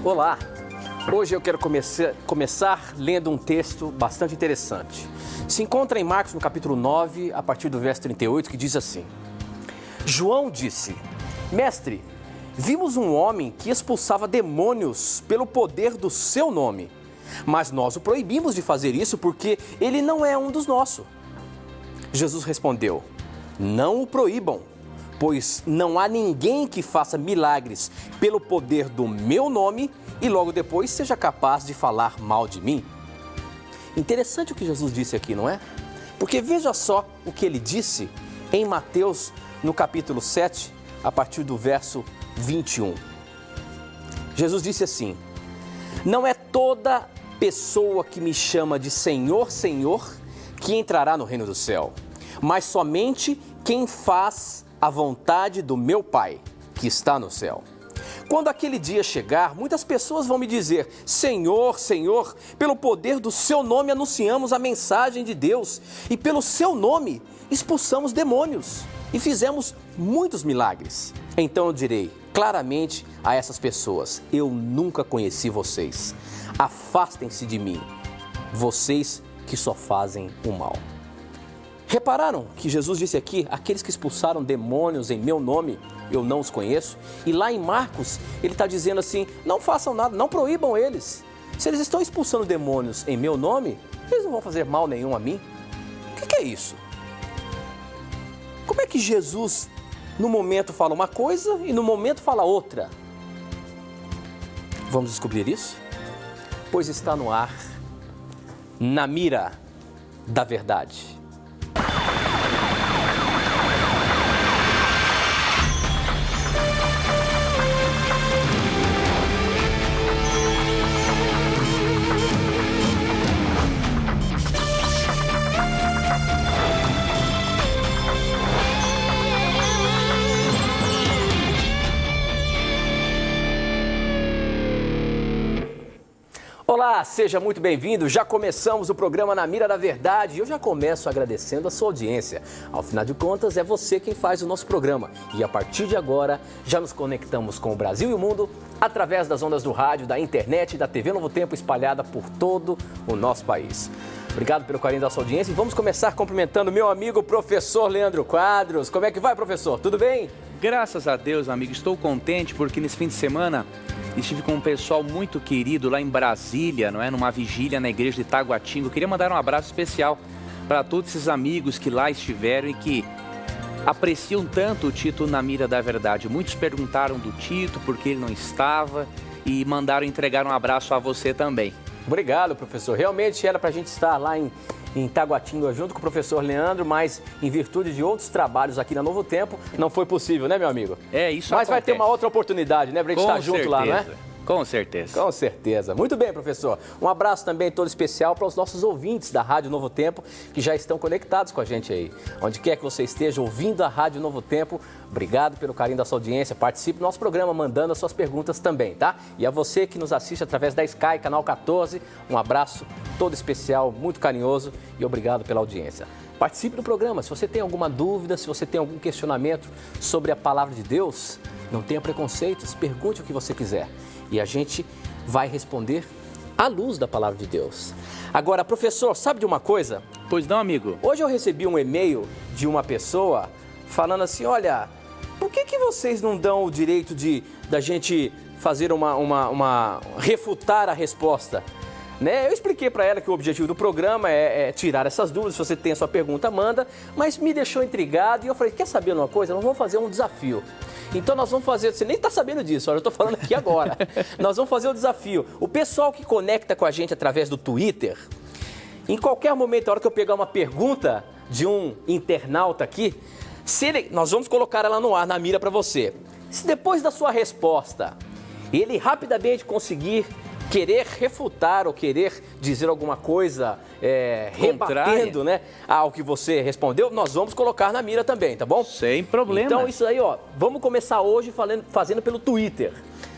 Olá! Hoje eu quero começar lendo um texto bastante interessante. Se encontra em Marcos, no capítulo 9, a partir do verso 38, que diz assim: João disse: Mestre, vimos um homem que expulsava demônios pelo poder do seu nome, mas nós o proibimos de fazer isso porque ele não é um dos nossos. Jesus respondeu: Não o proíbam, pois não há ninguém que faça milagres pelo poder do meu nome e logo depois seja capaz de falar mal de mim. Interessante o que Jesus disse aqui, não é? Porque veja só o que ele disse em Mateus, no capítulo 7, a partir do verso 21. Jesus disse assim: Não é toda pessoa que me chama de Senhor, Senhor, que entrará no reino do céu, mas somente quem faz a vontade do meu Pai, que está no céu. Quando aquele dia chegar, muitas pessoas vão me dizer: Senhor, Senhor, pelo poder do seu nome anunciamos a mensagem de Deus e pelo seu nome expulsamos demônios e fizemos muitos milagres. Então eu direi claramente a essas pessoas: eu nunca conheci vocês. Afastem-se de mim, vocês que só fazem o mal. Repararam que Jesus disse aqui: aqueles que expulsaram demônios em meu nome, eu não os conheço. E lá em Marcos, ele está dizendo assim: não façam nada, não proíbam eles. Se eles estão expulsando demônios em meu nome, eles não vão fazer mal nenhum a mim. O que é isso? Como é que Jesus, no momento, fala uma coisa e no momento fala outra? Vamos descobrir isso? Pois está no ar, Na Mira da Verdade. Olá, seja muito bem-vindo. Já começamos o programa Na Mira da Verdade e eu já começo agradecendo a sua audiência. Ao final de contas, é você quem faz o nosso programa. E a partir de agora, já nos conectamos com o Brasil e o mundo através das ondas do rádio, da internet e da TV Novo Tempo espalhada por todo o nosso país. Obrigado pelo carinho da sua audiência e vamos começar cumprimentando meu amigo professor Leandro Quadros. Como é que vai, professor? Tudo bem? Graças a Deus, amigo. Estou contente porque nesse fim de semana estive com um pessoal muito querido lá em Brasília, não é? Numa vigília na igreja de Taguatinga. Eu queria mandar um abraço especial para todos esses amigos que lá estiveram e que apreciam tanto o Tito Na Mira da Verdade. Muitos perguntaram do Tito, porque ele não estava, e mandaram entregar um abraço a você também. Obrigado, professor. Realmente era para a gente estar lá em Taguatinga junto com o professor Leandro, mas em virtude de outros trabalhos aqui na Novo Tempo, não foi possível, né, meu amigo? É, isso Mas acontece. vai ter uma outra oportunidade, né, pra gente estar junto lá, não é? Com certeza. Com certeza. Muito bem, professor. Um abraço também todo especial para os nossos ouvintes da Rádio Novo Tempo, que já estão conectados com a gente aí. Onde quer que você esteja ouvindo a Rádio Novo Tempo, obrigado pelo carinho da sua audiência. Participe do nosso programa mandando as suas perguntas também, tá? E a você que nos assiste através da Sky, canal 14, um abraço todo especial, muito carinhoso e obrigado pela audiência. Participe do programa. Se você tem alguma dúvida, se você tem algum questionamento sobre a palavra de Deus, não tenha preconceitos, pergunte o que você quiser. E a gente vai responder à luz da palavra de Deus. Agora, professor, sabe de uma coisa? Pois não, amigo? Hoje eu recebi um e-mail de uma pessoa falando assim: olha, por que vocês não dão o direito da gente fazer refutar a resposta? Né? Eu expliquei para ela que o objetivo do programa é tirar essas dúvidas. Se você tem a sua pergunta, manda. Mas me deixou intrigado e eu falei: quer saber uma coisa? Nós vamos fazer um desafio. Então nós vamos fazer, você nem está sabendo disso, olha, eu estou falando aqui agora. Nós vamos fazer o desafio. O pessoal que conecta com a gente através do Twitter, em qualquer momento, a hora que eu pegar uma pergunta de um internauta aqui, nós vamos colocar ela no ar, na mira para você. Se depois da sua resposta, ele rapidamente conseguir querer refutar ou querer dizer alguma coisa rebatendo, né, ao que você respondeu, nós vamos colocar na mira também, tá bom? Sem problema. Então isso aí, ó, vamos começar hoje fazendo pelo Twitter.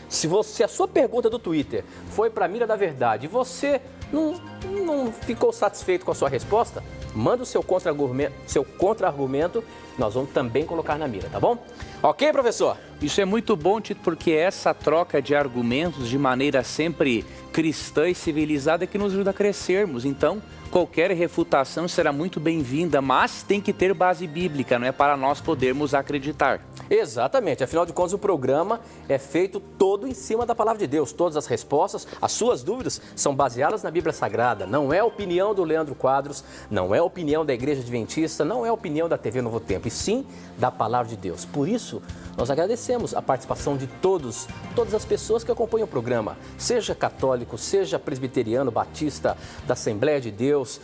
Se a sua pergunta do Twitter foi para a Mira da Verdade e você não ficou satisfeito com a sua resposta, manda o seu contra-argumento, nós vamos também colocar na mira, tá bom? Ok, professor? Isso é muito bom, Tito, porque essa troca de argumentos de maneira sempre cristã e civilizada é que nos ajuda a crescermos. Então, qualquer refutação será muito bem-vinda, mas tem que ter base bíblica, não é para nós podermos acreditar. Exatamente, afinal de contas o programa é feito todo em cima da palavra de Deus. Todas as respostas, as suas dúvidas são baseadas na Bíblia Sagrada. Não é a opinião do Leandro Quadros, não é a opinião da Igreja Adventista, não é a opinião da TV Novo Tempo, e sim da palavra de Deus. Por isso, nós agradecemos a participação de todas as pessoas que acompanham o programa, seja católico, seja presbiteriano, batista, da Assembleia de Deus,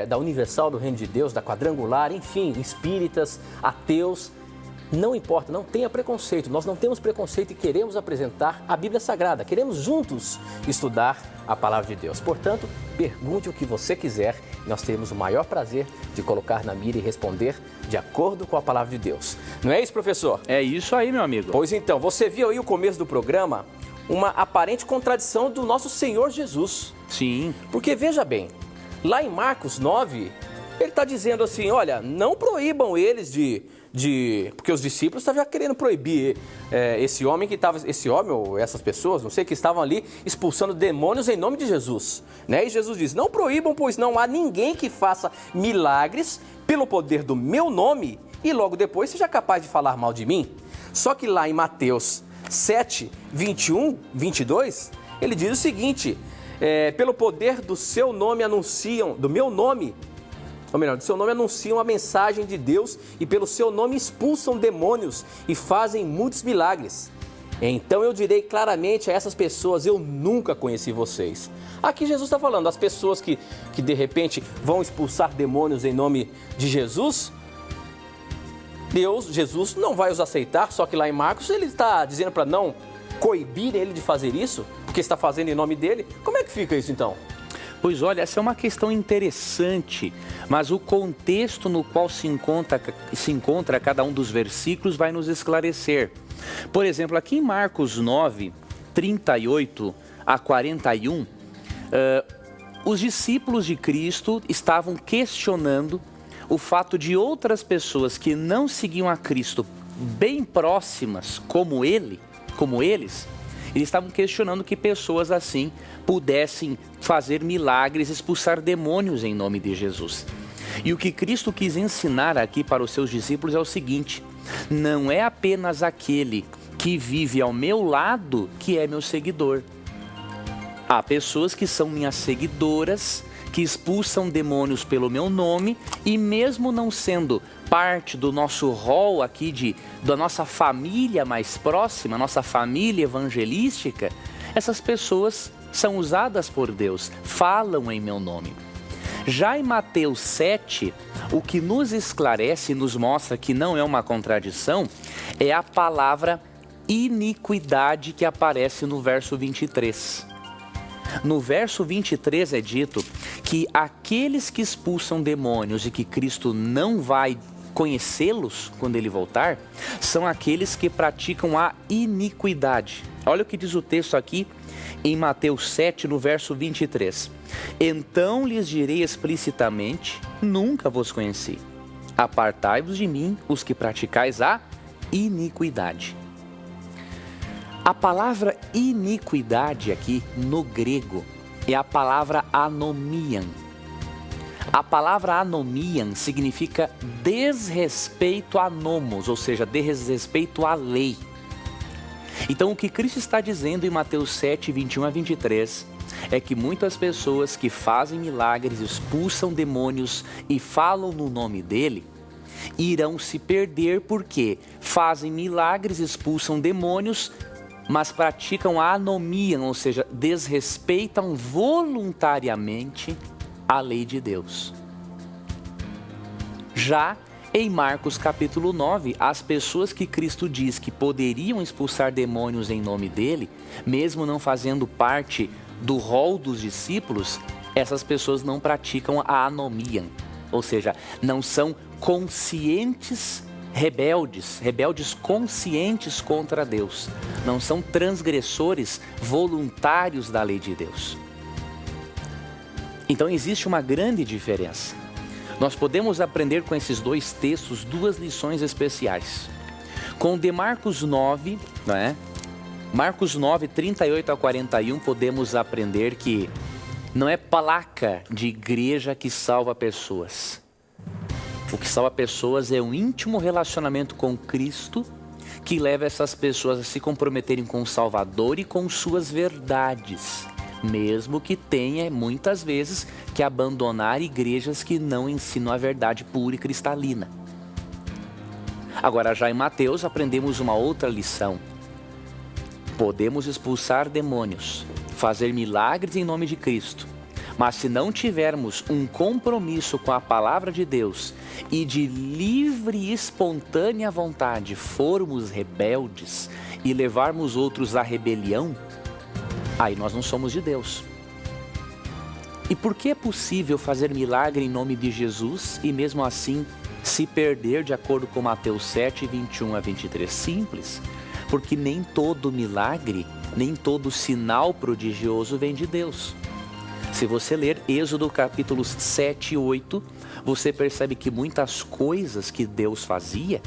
da Universal do Reino de Deus, da Quadrangular, enfim, espíritas, ateus. Não importa, não tenha preconceito, nós não temos preconceito e queremos apresentar a Bíblia Sagrada, queremos juntos estudar a Palavra de Deus. Portanto, pergunte o que você quiser, nós teremos o maior prazer de colocar na mira e responder de acordo com a Palavra de Deus. Não é isso, professor? É isso aí, meu amigo. Pois então, você viu aí o começo do programa, uma aparente contradição do nosso Senhor Jesus. Sim. Porque veja bem, lá em Marcos 9, ele está dizendo assim, olha, não proíbam eles porque os discípulos estavam querendo proibir esse homem ou essas pessoas, não sei, que estavam ali expulsando demônios em nome de Jesus, né? E Jesus diz, não proíbam, pois não há ninguém que faça milagres pelo poder do meu nome e logo depois seja capaz de falar mal de mim. Só que lá em Mateus 7, 21, 22, ele diz o seguinte, pelo poder do seu nome anunciam, do meu nome, ou melhor, do seu nome anunciam a mensagem de Deus e pelo seu nome expulsam demônios e fazem muitos milagres. Então eu direi claramente a essas pessoas, eu nunca conheci vocês. Aqui Jesus está falando, as pessoas que de repente vão expulsar demônios em nome de Jesus, Jesus não vai os aceitar, só que lá em Marcos ele está dizendo para não coibir ele de fazer isso, porque está fazendo em nome dele. Como é que fica isso então? Pois olha, essa é uma questão interessante, mas o contexto no qual se encontra cada um dos versículos vai nos esclarecer. Por exemplo, aqui em Marcos 9, 38 a 41, os discípulos de Cristo estavam questionando o fato de outras pessoas que não seguiam a Cristo bem próximas como eles estavam questionando que pessoas assim pudessem fazer milagres, expulsar demônios em nome de Jesus. E o que Cristo quis ensinar aqui para os seus discípulos é o seguinte, não é apenas aquele que vive ao meu lado que é meu seguidor. Há pessoas que são minhas seguidoras, que expulsam demônios pelo meu nome e mesmo não sendo parte do nosso rol aqui, da nossa família mais próxima, nossa família evangelística, essas pessoas são usadas por Deus, falam em meu nome. Já em Mateus 7, o que nos esclarece e nos mostra que não é uma contradição, é a palavra iniquidade que aparece no verso 23. No verso 23 é dito que aqueles que expulsam demônios e que Cristo não vai conhecê-los quando ele voltar, são aqueles que praticam a iniquidade. Olha o que diz o texto aqui em Mateus 7, no verso 23. Então lhes direi explicitamente, nunca vos conheci. Apartai-vos de mim, os que praticais a iniquidade. A palavra iniquidade aqui no grego é a palavra anomian. A palavra anomian significa desrespeito a nomos, ou seja, desrespeito à lei. Então o que Cristo está dizendo em Mateus 7, 21 a 23 é que muitas pessoas que fazem milagres, expulsam demônios e falam no nome dele, irão se perder porque fazem milagres, expulsam demônios, mas praticam a anomia, ou seja, desrespeitam voluntariamente a lei de Deus. Já em Marcos capítulo 9, as pessoas que Cristo diz que poderiam expulsar demônios em nome dele, mesmo não fazendo parte do rol dos discípulos, essas pessoas não praticam a anomia, ou seja, não são conscientes rebeldes conscientes contra Deus, não são transgressores voluntários da lei de Deus. Então existe uma grande diferença. nós podemos aprender com esses dois textos duas lições especiais. Com de Marcos 9, não é? Marcos 9, 38 a 41, podemos aprender que não é placa de igreja que salva pessoas. O que salva pessoas é um íntimo relacionamento com Cristo, que leva essas pessoas a se comprometerem com o Salvador e com suas verdades, mesmo que tenha muitas vezes que abandonar igrejas que não ensinam a verdade pura e cristalina. Agora, já em Mateus aprendemos uma outra lição. Podemos expulsar demônios, fazer milagres em nome de Cristo, mas se não tivermos um compromisso com a palavra de Deus e de livre e espontânea vontade formos rebeldes e levarmos outros à rebelião, aí nós não somos de Deus. E por que é possível fazer milagre em nome de Jesus e mesmo assim se perder, de acordo com Mateus 7, 21 a 23? Simples, porque nem todo milagre, nem todo sinal prodigioso vem de Deus. Se você ler Êxodo capítulos 7 e 8, você percebe que muitas coisas que Deus fazia,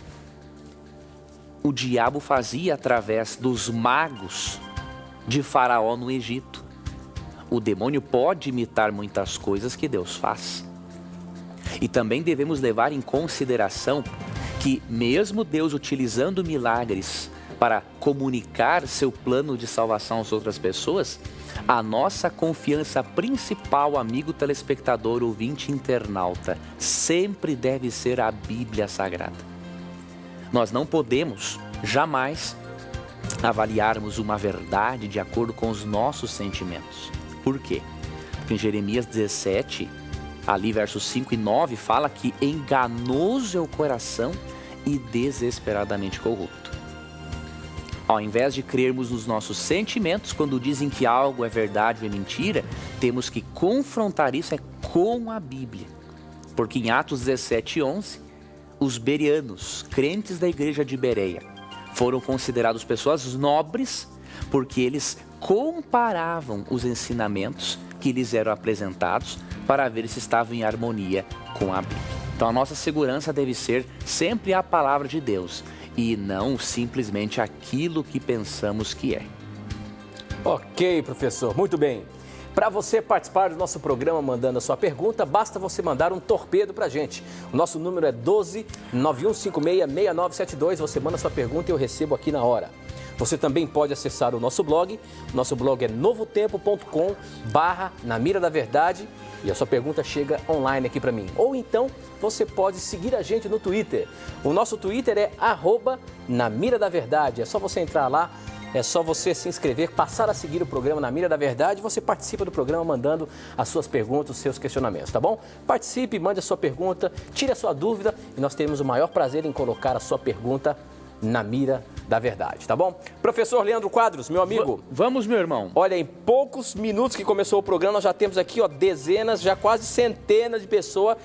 o diabo fazia através dos magos de Faraó no Egito. O demônio pode imitar muitas coisas que Deus faz. E também devemos levar em consideração que mesmo Deus utilizando milagres para comunicar seu plano de salvação às outras pessoas, a nossa confiança principal, amigo telespectador, ouvinte, internauta, sempre deve ser a Bíblia Sagrada. Nós não podemos jamais avaliarmos uma verdade de acordo com os nossos sentimentos. Por quê? Porque em Jeremias 17, ali versos 5 e 9, fala que enganoso é o coração e desesperadamente corrupto. Ao invés de crermos nos nossos sentimentos, quando dizem que algo é verdade ou é mentira, temos que confrontar isso com a Bíblia. Porque em Atos 17, 11, os bereanos, crentes da igreja de Bereia, foram considerados pessoas nobres porque eles comparavam os ensinamentos que lhes eram apresentados para ver se estavam em harmonia com a Bíblia. Então a nossa segurança deve ser sempre a palavra de Deus e não simplesmente aquilo que pensamos que é. Ok, professor, muito bem. Para você participar do nosso programa mandando a sua pergunta, basta você mandar um torpedo para a gente. O nosso número é 12 9156-6972. Você manda a sua pergunta e eu recebo aqui na hora. Você também pode acessar o nosso blog. Nosso blog é novotempo.com/Na Mira da Verdade. E a sua pergunta chega online aqui para mim. Ou então, você pode seguir a gente no Twitter. O nosso Twitter é @Na Mira da Verdade. É só você entrar lá, é só você se inscrever, passar a seguir o programa Na Mira da Verdade. Você participa do programa mandando as suas perguntas, os seus questionamentos, tá bom? Participe, mande a sua pergunta, tire a sua dúvida e nós teremos o maior prazer em colocar a sua pergunta na mira da verdade, tá bom? Professor Leandro Quadros, meu amigo. Vamos, meu irmão. Olha, em poucos minutos que começou o programa, nós já temos aqui, ó, dezenas, já quase centenas de pessoas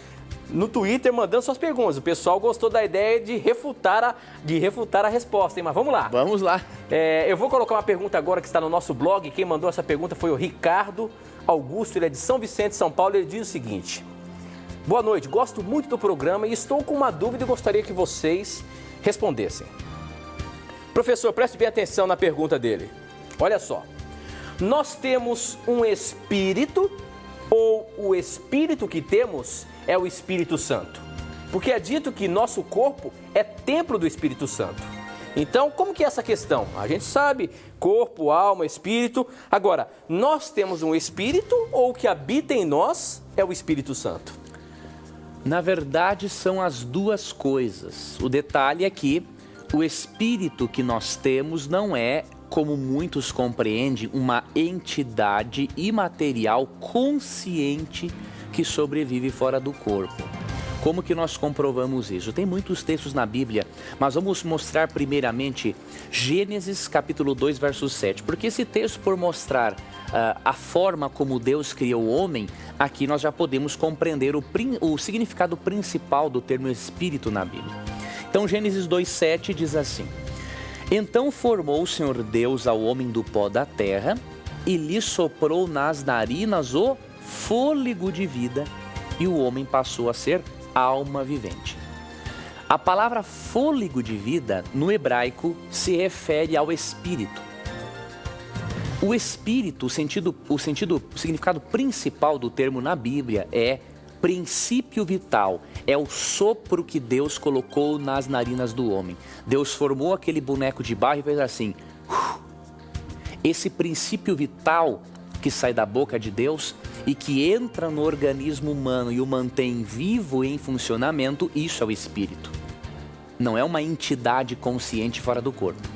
no Twitter mandando suas perguntas. O pessoal gostou da ideia de refutar a resposta, hein? Mas vamos lá. Vamos lá. Eu vou colocar uma pergunta agora que está no nosso blog. Quem mandou essa pergunta foi o Ricardo Augusto, ele é de São Vicente, São Paulo. Ele diz o seguinte: boa noite, gosto muito do programa e estou com uma dúvida e gostaria que vocês respondessem. Professor, preste bem atenção na pergunta dele. Olha só, nós temos um espírito ou o espírito que temos é o Espírito Santo? Porque é dito que nosso corpo é templo do Espírito Santo. Então, como que é essa questão? A gente sabe, corpo, alma, espírito. Agora, nós temos um espírito ou o que habita em nós é o Espírito Santo? Na verdade, são as duas coisas. O detalhe é que o espírito que nós temos não é, como muitos compreendem, uma entidade imaterial consciente que sobrevive fora do corpo. Como que nós comprovamos isso? Tem muitos textos na Bíblia, mas vamos mostrar primeiramente Gênesis capítulo 2, verso 7. Porque esse texto, por mostrar a forma como Deus criou o homem, aqui nós já podemos compreender o significado principal do termo espírito na Bíblia. Então Gênesis 2,7 diz assim: então formou o Senhor Deus ao homem do pó da terra e lhe soprou nas narinas o fôlego de vida e o homem passou a ser alma vivente. A palavra fôlego de vida, no hebraico, se refere ao espírito. O espírito, o significado principal do termo na Bíblia é princípio vital, é o sopro que Deus colocou nas narinas do homem. Deus formou aquele boneco de barro e fez assim. Esse princípio vital que sai da boca de Deus e que entra no organismo humano e o mantém vivo e em funcionamento, isso é o espírito. Não é uma entidade consciente fora do corpo.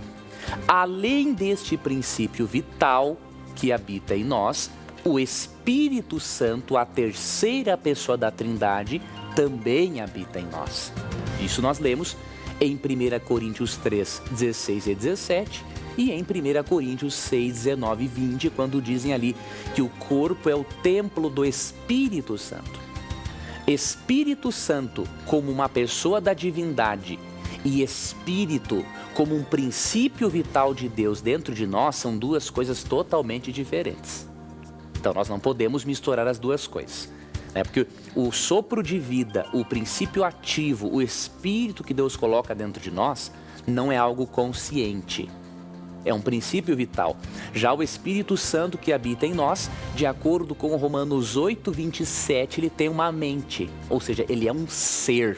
Além deste princípio vital que habita em nós, o Espírito Santo, a terceira pessoa da Trindade, também habita em nós. Isso nós lemos em 1 Coríntios 3, 16 e 17 e em 1 Coríntios 6, 19 e 20, quando dizem ali que o corpo é o templo do Espírito Santo. Espírito Santo como uma pessoa da divindade e Espírito como um princípio vital de Deus dentro de nós são duas coisas totalmente diferentes. Então nós não podemos misturar as duas coisas, né? Porque o sopro de vida, o princípio ativo, o Espírito que Deus coloca dentro de nós não é algo consciente, é um princípio vital. Já o Espírito Santo que habita em nós, de acordo com Romanos 8, 27, ele tem uma mente, ou seja, ele é um ser.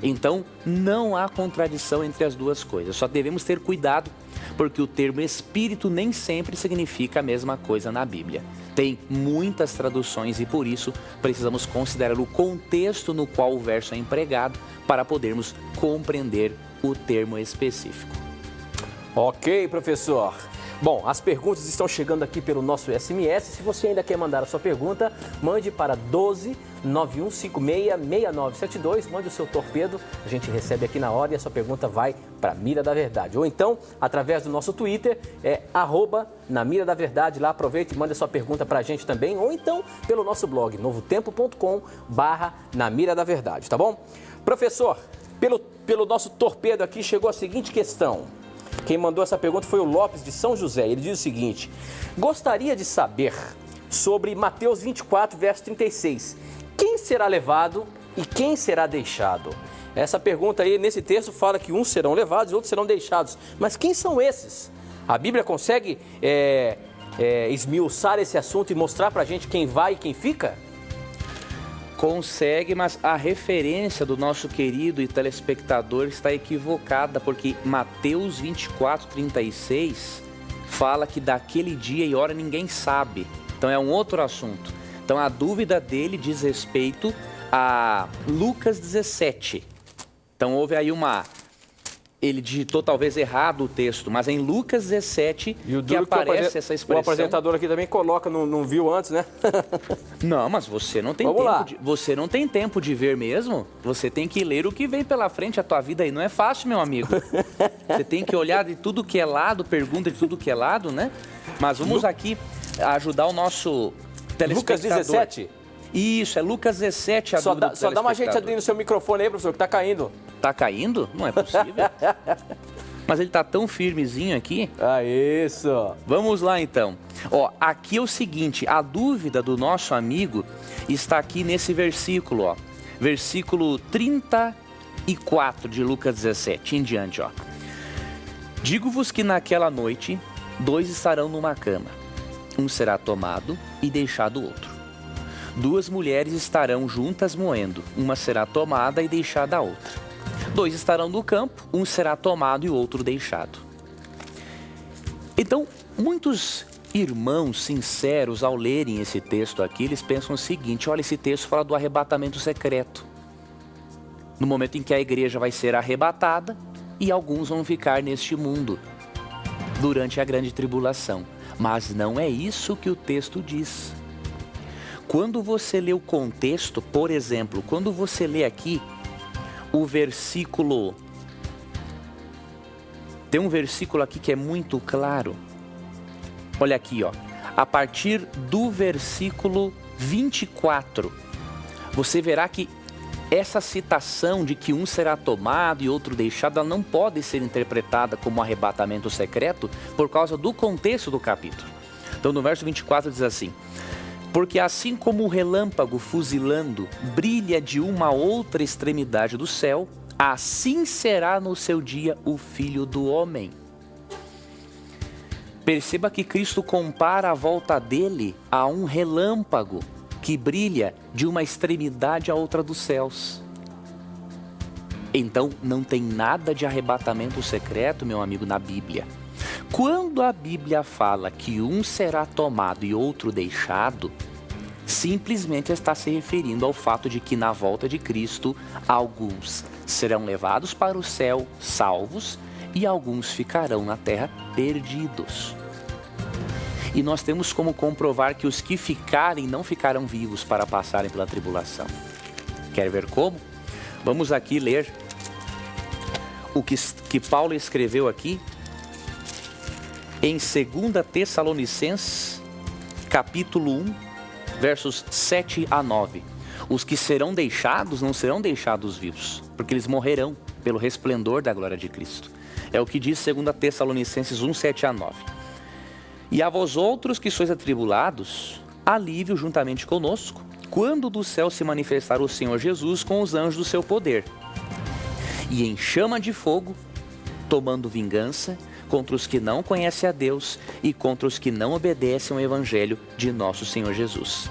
Então, não há contradição entre as duas coisas. Só devemos ter cuidado, porque o termo espírito nem sempre significa a mesma coisa na Bíblia. Tem muitas traduções e, por isso, precisamos considerar o contexto no qual o verso é empregado para podermos compreender o termo específico. Ok, professor. Bom, as perguntas estão chegando aqui pelo nosso SMS. Se você ainda quer mandar a sua pergunta, mande para 12 9156 6972. Mande o seu torpedo, a gente recebe aqui na hora e a sua pergunta vai para a Mira da Verdade. Ou então, através do nosso Twitter, @na Mira da Verdade. Lá aproveite e mande a sua pergunta para a gente também. Ou então, pelo nosso blog, novotempo.com/na Mira da Verdade, tá bom? Professor, pelo nosso torpedo aqui chegou a seguinte questão. Quem mandou essa pergunta foi o Lopes de São José. Ele diz o seguinte: gostaria de saber sobre Mateus 24, verso 36. Quem será levado e quem será deixado? Essa pergunta aí, nesse texto, fala que uns serão levados e outros serão deixados. Mas quem são esses? A Bíblia consegue esmiuçar esse assunto e mostrar pra gente quem vai e quem fica? Consegue, mas a referência do nosso querido e telespectador está equivocada, porque Mateus 24, 36 fala que daquele dia e hora ninguém sabe. Então é um outro assunto. Então a dúvida dele diz respeito a Lucas 17. Então houve aí ele digitou talvez errado o texto, mas em Lucas 17 que aparece essa expressão. O apresentador aqui também coloca, não viu antes, né? Não, mas você não tem você não tem tempo de ver mesmo. Você tem que ler o que vem pela frente. A tua vida aí não é fácil, meu amigo. Você tem que olhar de tudo que é lado, pergunta de tudo que é lado, né? Mas vamos aqui ajudar o nosso telespectador. Lucas 17? Isso, é Lucas 17 a dúvida do telespectador. Só dá uma ajeitada no seu microfone aí, professor, que tá caindo. Tá caindo? Não é possível. Mas ele tá tão firmezinho aqui. Ah, isso. Vamos lá, então. Ó, aqui é o seguinte, a dúvida do nosso amigo está aqui nesse versículo, ó. Versículo 34 de Lucas 17, em diante, ó. Digo-vos que naquela noite, 2 estarão numa cama. Um será tomado e deixado o outro. 2 mulheres estarão juntas moendo. Uma será tomada e deixada a outra. 2 estarão no campo, um será tomado e o outro deixado. Então, muitos irmãos sinceros, ao lerem esse texto aqui, eles pensam o seguinte: olha, esse texto fala do arrebatamento secreto. No momento em que a igreja vai ser arrebatada e alguns vão ficar neste mundo durante a grande tribulação. Mas não é isso que o texto diz. Quando você lê o contexto, por exemplo, quando você lê aqui o versículo, tem um versículo aqui que é muito claro. Olha aqui, ó. A partir do versículo 24, você verá que essa citação de que um será tomado e outro deixado, ela não pode ser interpretada como arrebatamento secreto por causa do contexto do capítulo. Então, no verso 24 diz assim: Porque assim como o relâmpago fuzilando brilha de uma outra extremidade do céu, assim será no seu dia o Filho do Homem. Perceba que Cristo compara a volta dele a um relâmpago que brilha de uma extremidade à outra dos céus. Então, não tem nada de arrebatamento secreto, meu amigo, na Bíblia. Quando a Bíblia fala que um será tomado e outro deixado, simplesmente está se referindo ao fato de que na volta de Cristo, alguns serão levados para o céu salvos e alguns ficarão na terra perdidos. E nós temos como comprovar que os que ficarem não ficarão vivos para passarem pela tribulação. Quer ver como? Vamos aqui ler o que Paulo escreveu aqui em 2 Tessalonicenses, capítulo 1, versos 7 a 9. Os que serão deixados não serão deixados vivos, porque eles morrerão pelo resplendor da glória de Cristo. É o que diz 2 Tessalonicenses 1, 7 a 9. E a vós outros que sois atribulados, alívio juntamente conosco, quando do céu se manifestar o Senhor Jesus com os anjos do seu poder, e em chama de fogo, tomando vingança contra os que não conhecem a Deus e contra os que não obedecem ao Evangelho de nosso Senhor Jesus.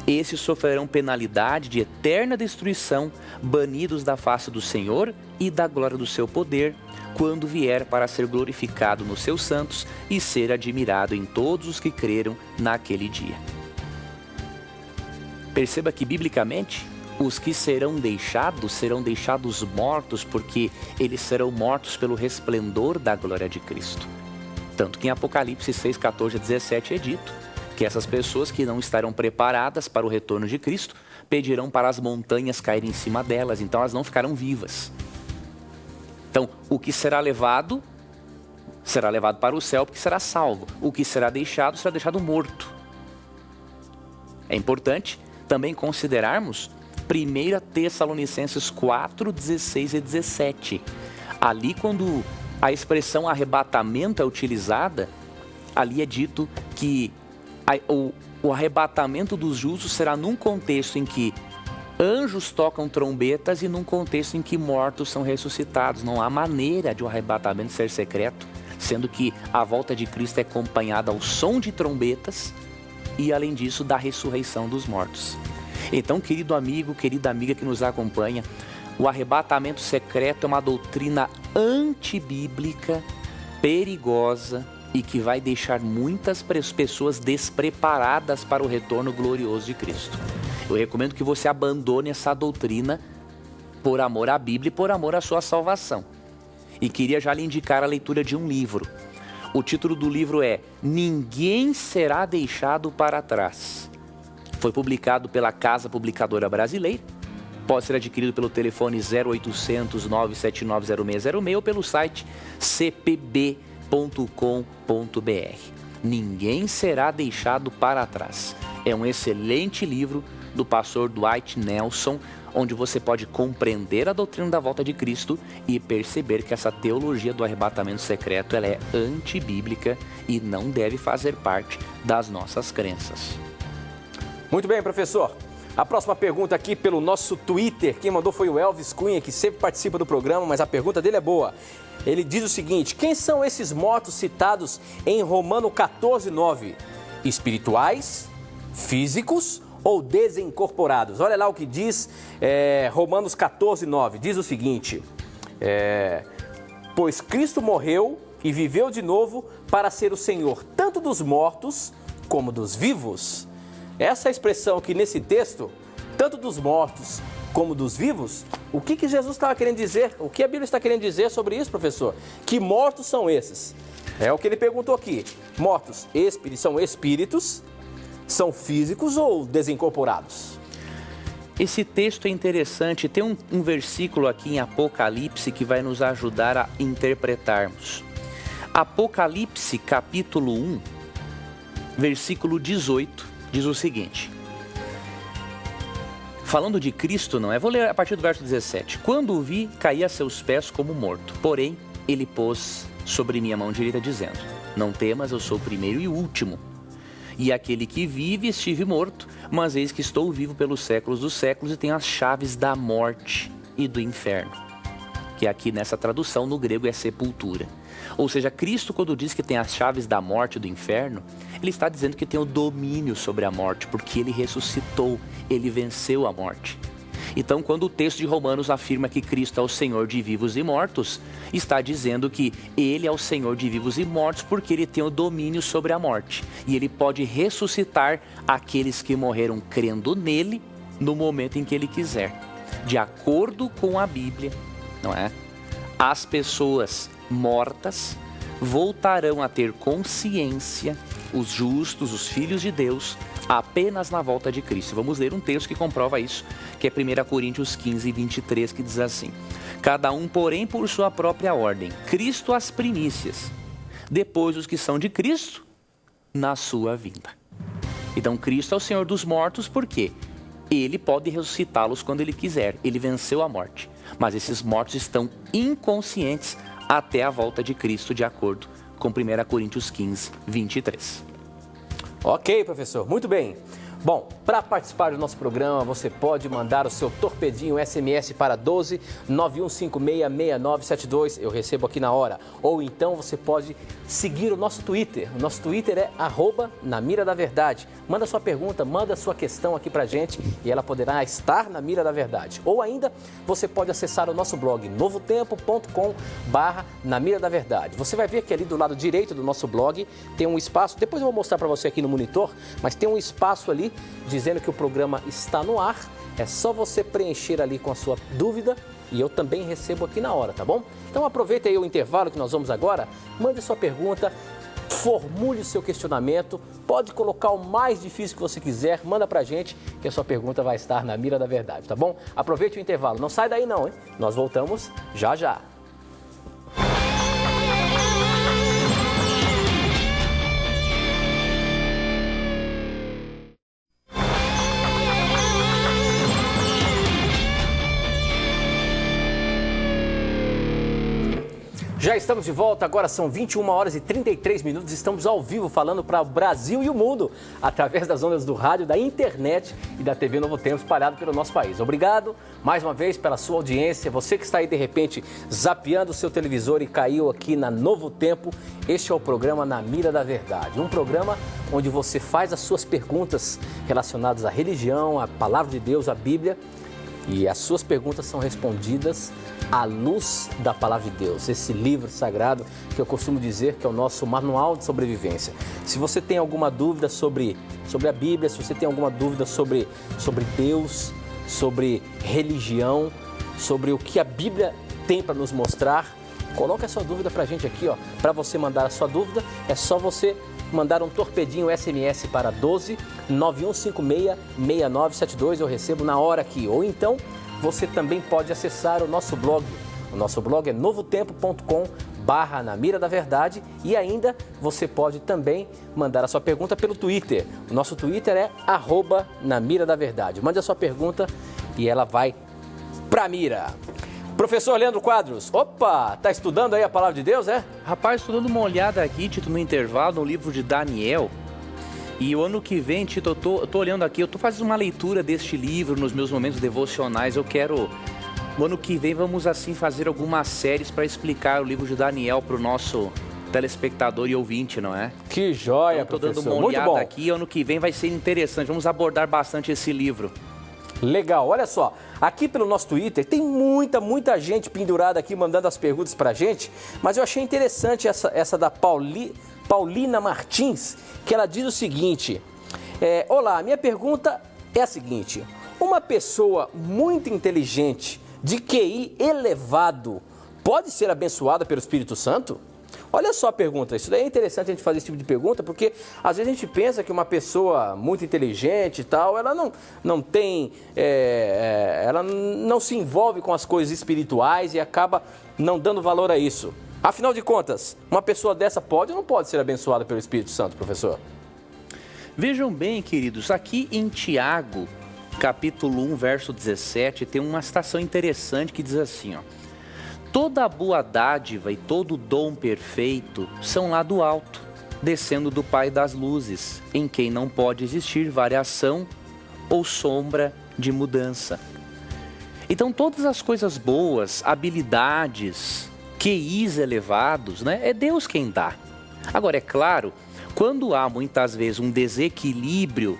Esses sofrerão penalidade de eterna destruição, banidos da face do Senhor e da glória do seu poder, quando vier para ser glorificado nos seus santos e ser admirado em todos os que creram naquele dia. Perceba que, biblicamente, os que serão deixados mortos, porque eles serão mortos pelo resplendor da glória de Cristo. Tanto que em Apocalipse 6, 14 a 17 é dito que essas pessoas que não estarão preparadas para o retorno de Cristo pedirão para as montanhas caírem em cima delas, então elas não ficarão vivas. Então, o que será levado para o céu porque será salvo. O que será deixado morto. É importante também considerarmos 1 Tessalonicenses 4, 16 e 17. Ali, quando a expressão arrebatamento é utilizada, ali é dito que o arrebatamento dos justos será num contexto em que anjos tocam trombetas e num contexto em que mortos são ressuscitados. Não há maneira de o arrebatamento ser secreto, sendo que a volta de Cristo é acompanhada ao som de trombetas e, além disso, da ressurreição dos mortos. Então, querido amigo, querida amiga que nos acompanha, o arrebatamento secreto é uma doutrina antibíblica, perigosa e que vai deixar muitas pessoas despreparadas para o retorno glorioso de Cristo. Eu recomendo que você abandone essa doutrina por amor à Bíblia e por amor à sua salvação. E queria já lhe indicar a leitura de um livro. O título do livro é Ninguém Será Deixado para Trás. Foi publicado pela Casa Publicadora Brasileira. Pode ser adquirido pelo telefone 0800 979 0606 ou pelo site cpb.com.br. Ninguém será deixado para trás. É um excelente livro do pastor Dwight Nelson, onde você pode compreender a doutrina da volta de Cristo e perceber que essa teologia do arrebatamento secreto ela é antibíblica e não deve fazer parte das nossas crenças. Muito bem, professor. A próxima pergunta aqui pelo nosso Twitter, quem mandou foi o Elvis Cunha, que sempre participa do programa, mas a pergunta dele é boa. Ele diz o seguinte: quem são esses mortos citados em Romano 14, 9? Espirituais, físicos ou desincorporados? Olha lá o que diz Romanos 14, 9. Diz o seguinte: pois Cristo morreu e viveu de novo para ser o Senhor tanto dos mortos como dos vivos. Essa expressão aqui nesse texto, tanto dos mortos como dos vivos, o que Jesus estava querendo dizer? O que a Bíblia está querendo dizer sobre isso, professor? Que mortos são esses? É o que ele perguntou aqui. Mortos são espíritos, são físicos ou desincorporados? Esse texto é interessante. Tem um versículo aqui em Apocalipse que vai nos ajudar a interpretarmos. Apocalipse capítulo 1, versículo 18, diz o seguinte. Falando de Cristo, não é? Vou ler a partir do verso 17. Quando o vi, caí a seus pés como morto. Porém, ele pôs sobre minha mão direita, dizendo: não temas, eu sou o primeiro e o último. E aquele que vive, estive morto, mas eis que estou vivo pelos séculos dos séculos e tenho as chaves da morte e do inferno. Que aqui nessa tradução no grego é sepultura. Ou seja, Cristo, quando diz que tem as chaves da morte e do inferno, ele está dizendo que tem o domínio sobre a morte, porque ele ressuscitou, ele venceu a morte. Então, quando o texto de Romanos afirma que Cristo é o Senhor de vivos e mortos, está dizendo que ele é o Senhor de vivos e mortos porque ele tem o domínio sobre a morte. E ele pode ressuscitar aqueles que morreram crendo nele no momento em que ele quiser. De acordo com a Bíblia, não é? As pessoas mortas voltarão a ter consciência, os justos, os filhos de Deus, apenas na volta de Cristo. Vamos ler um texto que comprova isso, que é 1 Coríntios 15, 23, que diz assim: cada um, porém, por sua própria ordem, Cristo as primícias, depois os que são de Cristo, na sua vinda. Então, Cristo é o Senhor dos mortos, por quê? Ele pode ressuscitá-los quando ele quiser, ele venceu a morte. Mas esses mortos estão inconscientes até a volta de Cristo, de acordo com 1 Coríntios 15, 23. Ok, professor, muito bem. Bom, para participar do nosso programa, você pode mandar o seu torpedinho SMS para 12 91566972, eu recebo aqui na hora. Ou então você pode seguir o nosso Twitter. O nosso Twitter é @NaMiraDaVerdade. Manda sua pergunta, manda sua questão aqui pra gente e ela poderá estar na mira da verdade. Ou ainda, você pode acessar o nosso blog novotempo.com/NaMiraDaVerdade. Você vai ver que ali do lado direito do nosso blog tem um espaço, depois eu vou mostrar para você aqui no monitor, mas tem um espaço ali dizendo que o programa está no ar. É só você preencher ali com a sua dúvida e eu também recebo aqui na hora, tá bom? Então aproveita aí o intervalo que nós vamos agora, mande sua pergunta, formule o seu questionamento, pode colocar o mais difícil que você quiser, manda pra gente que a sua pergunta vai estar na mira da verdade, tá bom? Aproveite o intervalo, não sai daí não, hein? Nós voltamos já já. Já estamos de volta, agora são 21 horas e 33 minutos, estamos ao vivo falando para o Brasil e o mundo, através das ondas do rádio, da internet e da TV Novo Tempo espalhado pelo nosso país. Obrigado mais uma vez pela sua audiência, você que está aí de repente zapeando o seu televisor e caiu aqui na Novo Tempo, este é o programa Na Mira da Verdade, um programa onde você faz as suas perguntas relacionadas à religião, à Palavra de Deus, à Bíblia, e as suas perguntas são respondidas à luz da Palavra de Deus, esse livro sagrado que eu costumo dizer que é o nosso manual de sobrevivência. Se você tem alguma dúvida sobre a Bíblia, se você tem alguma dúvida sobre Deus, sobre religião, sobre o que a Bíblia tem para nos mostrar, coloque a sua dúvida para a gente aqui, ó. Para você mandar a sua dúvida, é só você mandar um torpedinho SMS para 12 9156 6972, eu recebo na hora aqui. Ou então, você também pode acessar o nosso blog. O nosso blog é novotempo.com/NaMiraDaVerdade e ainda você pode também mandar a sua pergunta pelo Twitter. O nosso Twitter é @NaMiraDaVerdade. Mande a sua pergunta e ela vai pra mira. Professor Leandro Quadros, opa, tá estudando aí a Palavra de Deus, é? Rapaz, estou dando uma olhada aqui, Tito, no intervalo, no livro de Daniel. E o ano que vem, Tito, eu tô olhando aqui, eu tô fazendo uma leitura deste livro nos meus momentos devocionais. O ano que vem vamos assim fazer algumas séries para explicar o livro de Daniel para o nosso telespectador e ouvinte, não é? Que joia, então, professor. Tô dando uma olhada aqui, ano que vem vai ser interessante, vamos abordar bastante esse livro. Legal, olha só, aqui pelo nosso Twitter tem muita gente pendurada aqui mandando as perguntas pra gente, mas eu achei interessante essa da Paulina Martins, que ela diz o seguinte, olá, minha pergunta é a seguinte, uma pessoa muito inteligente, de QI elevado, pode ser abençoada pelo Espírito Santo? Olha só a pergunta, isso daí é interessante a gente fazer esse tipo de pergunta, porque às vezes a gente pensa que uma pessoa muito inteligente e tal, ela não tem, ela não se envolve com as coisas espirituais e acaba não dando valor a isso. Afinal de contas, uma pessoa dessa pode ou não pode ser abençoada pelo Espírito Santo, professor? Vejam bem, queridos, aqui em Tiago, capítulo 1, verso 17, tem uma citação interessante que diz assim, ó. Toda boa dádiva e todo dom perfeito são lá do alto, descendo do Pai das luzes, em quem não pode existir variação ou sombra de mudança. Então todas as coisas boas, habilidades, QIs elevados, né, é Deus quem dá. Agora, é claro, quando há muitas vezes um desequilíbrio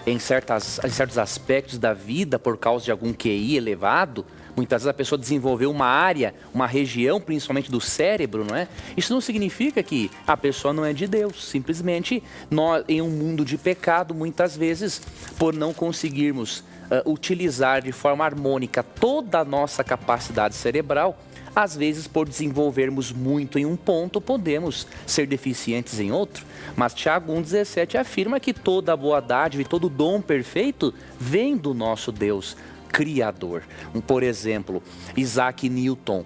em certos aspectos da vida por causa de algum QI elevado, muitas vezes a pessoa desenvolveu uma área, uma região, principalmente do cérebro, não é? Isso não significa que a pessoa não é de Deus. Simplesmente, nós, em um mundo de pecado, muitas vezes, por não conseguirmos utilizar de forma harmônica toda a nossa capacidade cerebral, às vezes, por desenvolvermos muito em um ponto, podemos ser deficientes em outro. Mas Tiago 1,17 afirma que toda boa dádiva e todo dom perfeito vem do nosso Deus Criador. Por exemplo, Isaac Newton,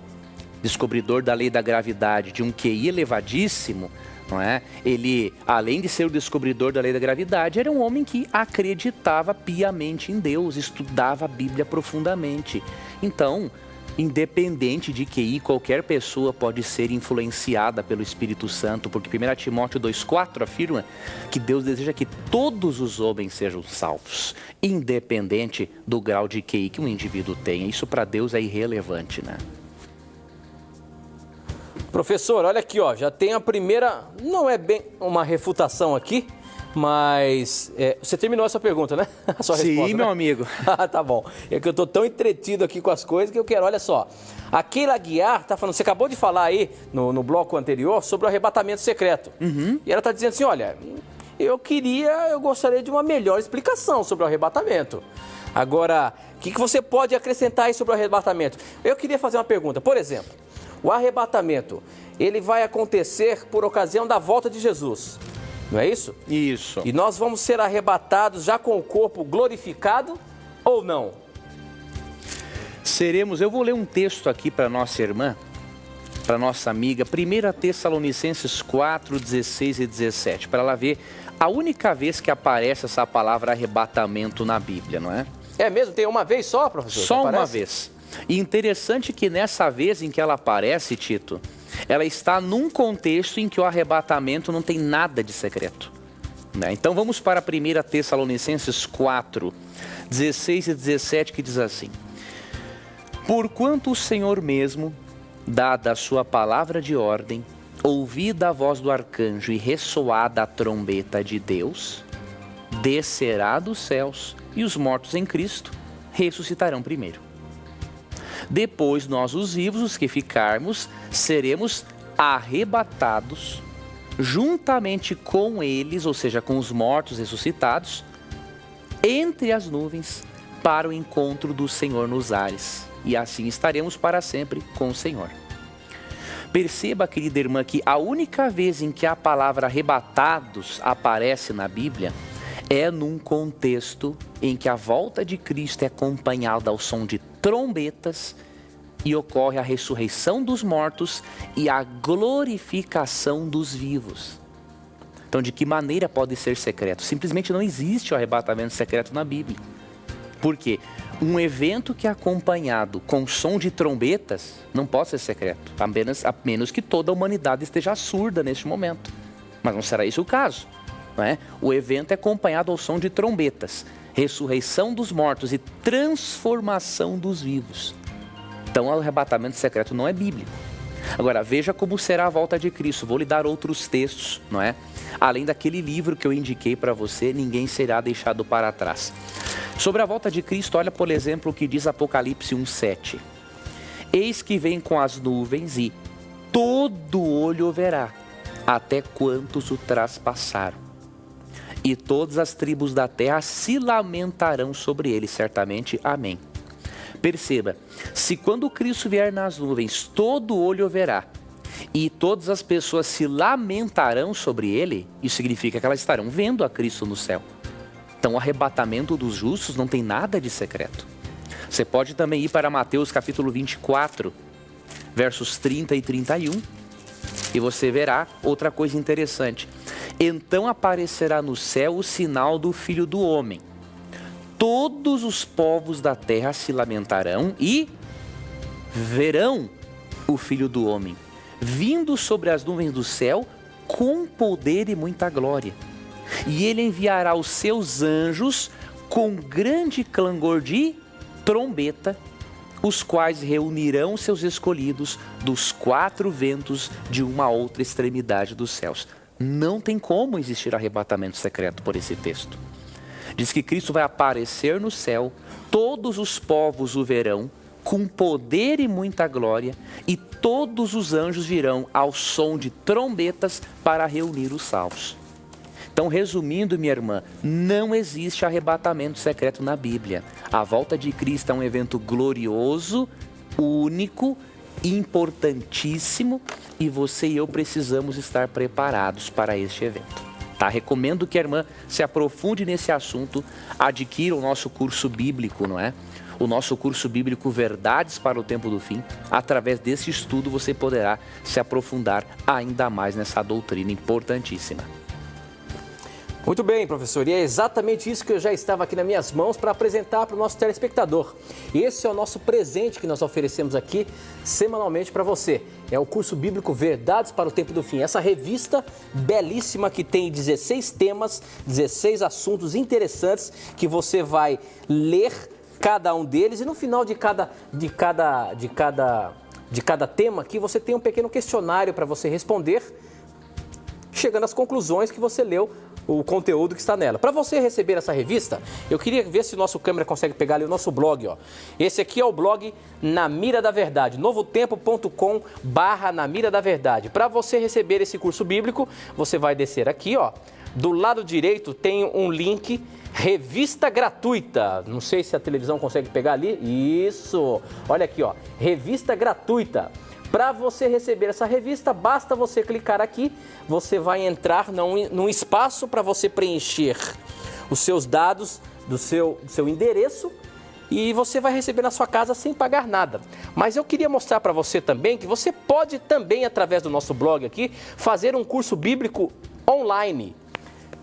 descobridor da lei da gravidade, de um QI elevadíssimo, não é? Ele, além de ser o descobridor da lei da gravidade, era um homem que acreditava piamente em Deus, estudava a Bíblia profundamente. Então, independente de QI, qualquer pessoa pode ser influenciada pelo Espírito Santo, porque 1 Timóteo 2,4 afirma que Deus deseja que todos os homens sejam salvos, independente do grau de QI que um indivíduo tenha. Isso para Deus é irrelevante, né? Professor, olha aqui, ó, já tem a primeira, não é bem uma refutação aqui, mas você terminou essa pergunta, né? A sua Sim, resposta, meu né? amigo. Tá bom. É que eu tô tão entretido aqui com as coisas que eu quero, olha só. A Keila Guiar tá falando, você acabou de falar aí no bloco anterior sobre o arrebatamento secreto. Uhum. E ela tá dizendo assim, olha, eu gostaria de uma melhor explicação sobre o arrebatamento. Agora, o que você pode acrescentar aí sobre o arrebatamento? Eu queria fazer uma pergunta, por exemplo, o arrebatamento, ele vai acontecer por ocasião da volta de Jesus. Não é isso? Isso. E nós vamos ser arrebatados já com o corpo glorificado ou não? Seremos, eu vou ler um texto aqui para nossa irmã, para nossa amiga, 1 Tessalonicenses 4, 16 e 17, para ela ver a única vez que aparece essa palavra arrebatamento na Bíblia, não é? É mesmo? Tem uma vez só, professor? Só uma vez. E interessante que nessa vez em que ela aparece, Tito, ela está num contexto em que o arrebatamento não tem nada de secreto, né? Então vamos para 1 Tessalonicenses 4, 16 e 17, que diz assim: Porquanto o Senhor mesmo, dada a sua palavra de ordem, ouvida a voz do arcanjo e ressoada a trombeta de Deus, descerá dos céus, e os mortos em Cristo ressuscitarão primeiro. Depois nós, os vivos, os que ficarmos, seremos arrebatados juntamente com eles, ou seja, com os mortos ressuscitados, entre as nuvens, para o encontro do Senhor nos ares. E assim estaremos para sempre com o Senhor. Perceba, querida irmã, que a única vez em que a palavra arrebatados aparece na Bíblia é num contexto em que a volta de Cristo é acompanhada ao som de trombetas e ocorre a ressurreição dos mortos e a glorificação dos vivos. Então, de que maneira pode ser secreto? Simplesmente não existe o arrebatamento secreto na Bíblia. Por quê? Um evento que é acompanhado com som de trombetas não pode ser secreto, a menos que toda a humanidade esteja surda neste momento. Mas não será esse o caso, não é? O evento é acompanhado ao som de trombetas, ressurreição dos mortos e transformação dos vivos. Então, o arrebatamento secreto não é bíblico. Agora, veja como será a volta de Cristo. Vou lhe dar outros textos, não é? Além daquele livro que eu indiquei para você, Ninguém Será Deixado para Trás. Sobre a volta de Cristo, olha, por exemplo, o que diz Apocalipse 1,7. Eis que vem com as nuvens e todo olho o verá, até quantos o traspassaram. E todas as tribos da terra se lamentarão sobre ele, certamente. Amém. Perceba, se quando Cristo vier nas nuvens, todo olho o verá, e todas as pessoas se lamentarão sobre ele, isso significa que elas estarão vendo a Cristo no céu. Então, o arrebatamento dos justos não tem nada de secreto. Você pode também ir para Mateus capítulo 24, versos 30 e 31, e você verá outra coisa interessante. Então aparecerá no céu o sinal do Filho do Homem. Todos os povos da terra se lamentarão e verão o Filho do Homem, vindo sobre as nuvens do céu com poder e muita glória. E ele enviará os seus anjos com grande clangor de trombeta, os quais reunirão seus escolhidos dos 4 ventos de uma outra extremidade dos céus. Não tem como existir arrebatamento secreto por esse texto. Diz que Cristo vai aparecer no céu, todos os povos o verão, com poder e muita glória, e todos os anjos virão ao som de trombetas para reunir os salvos. Então, resumindo, minha irmã, não existe arrebatamento secreto na Bíblia. A volta de Cristo é um evento glorioso, único, importantíssimo, e você e eu precisamos estar preparados para este evento. Tá? Recomendo que a irmã se aprofunde nesse assunto, adquira o nosso curso bíblico, não é? O nosso curso bíblico Verdades para o Tempo do Fim. Através desse estudo você poderá se aprofundar ainda mais nessa doutrina importantíssima. Muito bem, professor, e é exatamente isso que eu já estava aqui nas minhas mãos para apresentar para o nosso telespectador. Esse é o nosso presente que nós oferecemos aqui semanalmente para você. É o curso bíblico Verdades para o Tempo do Fim. Essa revista belíssima que tem 16 temas, 16 assuntos interessantes que você vai ler cada um deles e no final de cada tema aqui você tem um pequeno questionário para você responder, chegando às conclusões que você leu o conteúdo que está nela. Para você receber essa revista, eu queria ver se o nosso câmera consegue pegar ali o nosso blog, ó. Esse aqui é o blog Na Mira da Verdade, novotempo.com/Na Mira da Verdade. Para você receber esse curso bíblico, você vai descer aqui, ó. Do lado direito tem um link Revista gratuita. Não sei se a televisão consegue pegar ali. Isso. Olha aqui, ó. Revista gratuita. Para você receber essa revista, basta você clicar aqui, você vai entrar num espaço para você preencher os seus dados do seu endereço e você vai receber na sua casa sem pagar nada. Mas eu queria mostrar para você também que você pode também, através do nosso blog aqui, fazer um curso bíblico online.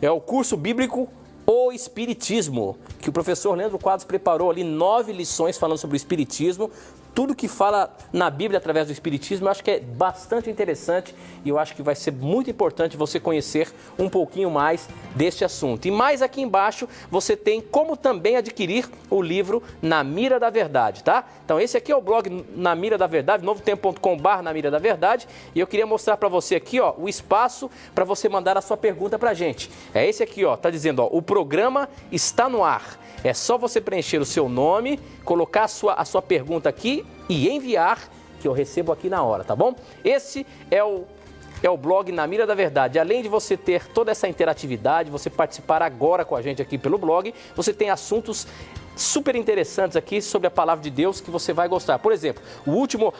É o curso bíblico O Espiritismo, que o professor Leandro Quadros preparou ali 9 lições falando sobre o Espiritismo. Tudo que fala na Bíblia através do Espiritismo, eu acho que é bastante interessante e eu acho que vai ser muito importante você conhecer um pouquinho mais deste assunto. E mais aqui embaixo você tem como também adquirir o livro Na Mira da Verdade, tá? Então esse aqui é o blog Na Mira da Verdade, novotempo.com/Na Mira da Verdade, e eu queria mostrar para você aqui, ó, o espaço para você mandar a sua pergunta pra gente. É esse aqui, ó, tá dizendo, ó, o programa está no ar. É só você preencher o seu nome, colocar a sua pergunta aqui e enviar, que eu recebo aqui na hora, tá bom? Esse é o blog Na Mira da Verdade. Além de você ter toda essa interatividade, você participar agora com a gente aqui pelo blog, você tem assuntos super interessantes aqui sobre a Palavra de Deus que você vai gostar. Por exemplo, o último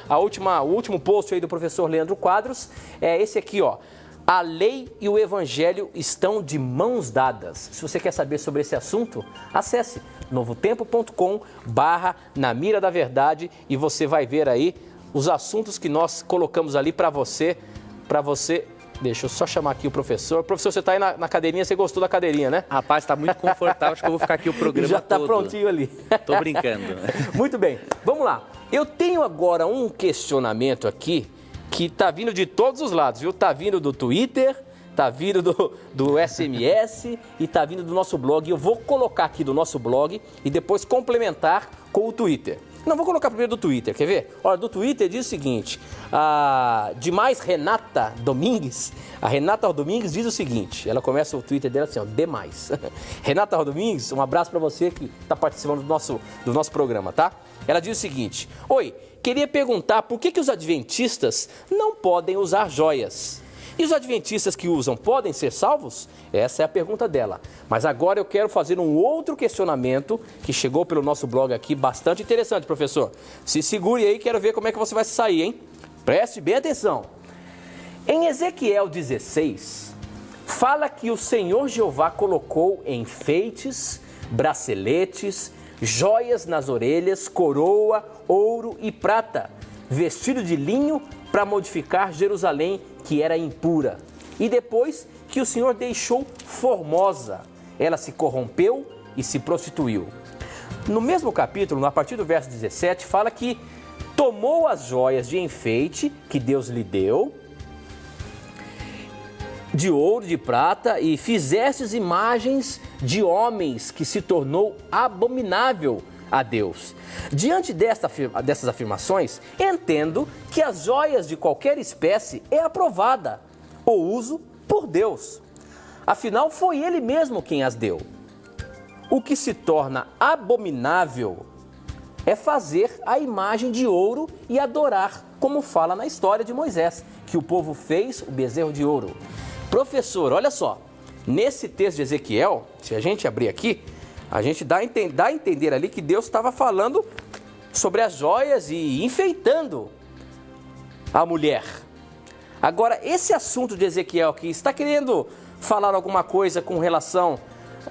post aí do professor Leandro Quadros é esse aqui, ó. A lei e o evangelho estão de mãos dadas. Se você quer saber sobre esse assunto, acesse novotempo.com/Na Mira da Verdade e você vai ver aí os assuntos que nós colocamos ali para você. Deixa eu só chamar aqui o professor. Professor, você está aí na cadeirinha, você gostou da cadeirinha, né? Rapaz, está muito confortável, acho que eu vou ficar aqui o programa todo. Já está prontinho ali. Tô brincando. Muito bem, vamos lá. Eu tenho agora um questionamento aqui que tá vindo de todos os lados, viu? Tá vindo do Twitter, tá vindo do SMS e tá vindo do nosso blog. Eu vou colocar aqui do nosso blog e depois complementar com o Twitter. Não, vou colocar primeiro do Twitter, quer ver? Olha, do Twitter diz o seguinte, demais Renata Domingues, a Renata Domingues diz o seguinte, ela começa o Twitter dela assim, ó, demais. Renata Domingues, um abraço para você que está participando do nosso programa, tá? Ela diz o seguinte, oi, queria perguntar por que os adventistas não podem usar joias? E os adventistas que usam podem ser salvos? Essa é a pergunta dela. Mas agora eu quero fazer um outro questionamento que chegou pelo nosso blog aqui, bastante interessante, professor. Se segure aí, quero ver como é que você vai sair, hein? Preste bem atenção. Em Ezequiel 16, fala que o Senhor Jeová colocou enfeites, braceletes, joias nas orelhas, coroa, ouro e prata, vestido de linho para modificar Jerusalém, que era impura. E depois que o Senhor deixou formosa, ela se corrompeu e se prostituiu. No mesmo capítulo, a partir do verso 17, fala que tomou as joias de enfeite que Deus lhe deu de ouro, de prata, e fizestes imagens de homens que se tornou abominável a Deus. Diante dessas afirmações, entendo que as joias de qualquer espécie é aprovada o uso por Deus. Afinal, foi Ele mesmo quem as deu. O que se torna abominável é fazer a imagem de ouro e adorar, como fala na história de Moisés, que o povo fez o bezerro de ouro. Professor, olha só, nesse texto de Ezequiel, se a gente abrir aqui, a gente dá a entender ali que Deus estava falando sobre as joias e enfeitando a mulher. Agora, esse assunto de Ezequiel aqui, está querendo falar alguma coisa com relação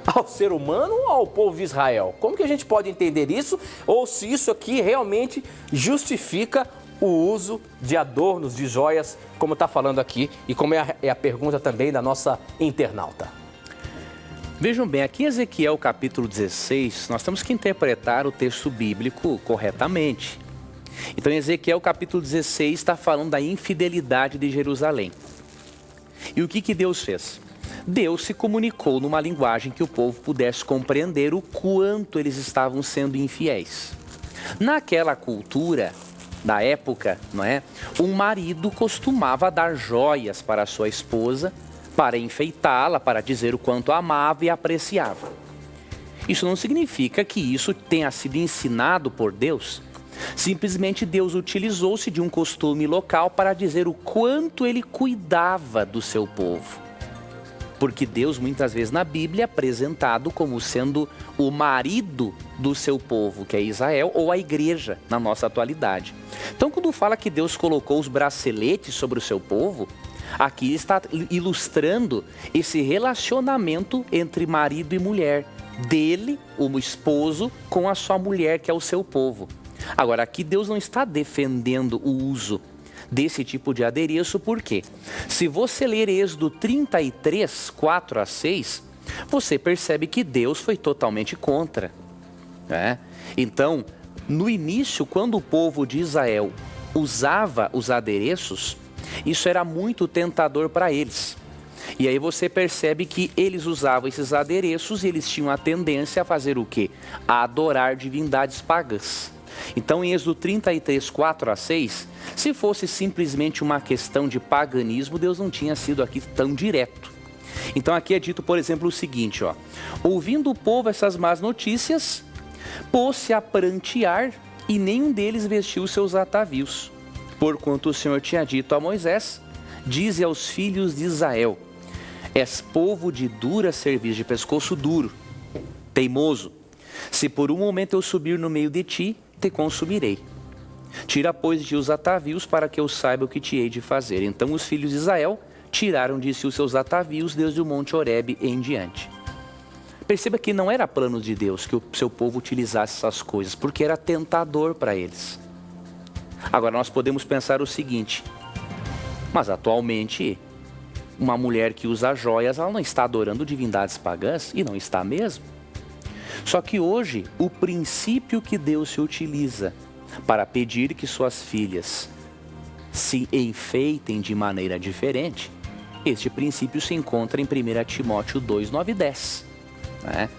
ao ser humano ou ao povo de Israel? Como que a gente pode entender isso? Ou se isso aqui realmente justifica o uso de adornos, de joias, como está falando aqui, e como é a pergunta também da nossa internauta. Vejam bem, aqui em Ezequiel capítulo 16, nós temos que interpretar o texto bíblico corretamente. Então, em Ezequiel capítulo 16 está falando da infidelidade de Jerusalém. E o que Deus fez? Deus se comunicou numa linguagem que o povo pudesse compreender o quanto eles estavam sendo infiéis. Naquela cultura da época, não é? Um marido costumava dar joias para a sua esposa, para enfeitá-la, para dizer o quanto a amava e apreciava. Isso não significa que isso tenha sido ensinado por Deus. Simplesmente Deus utilizou-se de um costume local para dizer o quanto ele cuidava do seu povo. Porque Deus, muitas vezes na Bíblia, é apresentado como sendo o marido do seu povo, que é Israel, ou a igreja, na nossa atualidade. Então, quando fala que Deus colocou os braceletes sobre o seu povo, aqui está ilustrando esse relacionamento entre marido e mulher, dele, o esposo, com a sua mulher, que é o seu povo. Agora, aqui Deus não está defendendo o uso desse tipo de adereço, por quê? Se você ler Êxodo 33, 4 a 6, você percebe que Deus foi totalmente contra, né? Então, no início, quando o povo de Israel usava os adereços, isso era muito tentador para eles. E aí você percebe que eles usavam esses adereços e eles tinham a tendência a fazer o quê? A adorar divindades pagãs. Então, em Êxodo 33, 4 a 6, se fosse simplesmente uma questão de paganismo, Deus não tinha sido aqui tão direto. Então, aqui é dito, por exemplo, o seguinte, ó: ouvindo o povo essas más notícias, pôs-se a prantear e nenhum deles vestiu os seus atavios. Porquanto o Senhor tinha dito a Moisés: dize aos filhos de Israel, és povo de dura cerviz, de pescoço duro, teimoso. Se por um momento eu subir no meio de ti, te consumirei. Tira, pois, de os atavios, para que eu saiba o que te hei de fazer. Então os filhos de Israel tiraram de si os seus atavios desde o monte Horebe em diante. Perceba que não era plano de Deus que o seu povo utilizasse essas coisas, porque era tentador para eles. Agora nós podemos pensar o seguinte: mas atualmente uma mulher que usa joias, ela não está adorando divindades pagãs? E não está mesmo. Só que hoje, o princípio que Deus se utiliza para pedir que suas filhas se enfeitem de maneira diferente, este princípio se encontra em 1 Timóteo 2, 9 e 10. Né?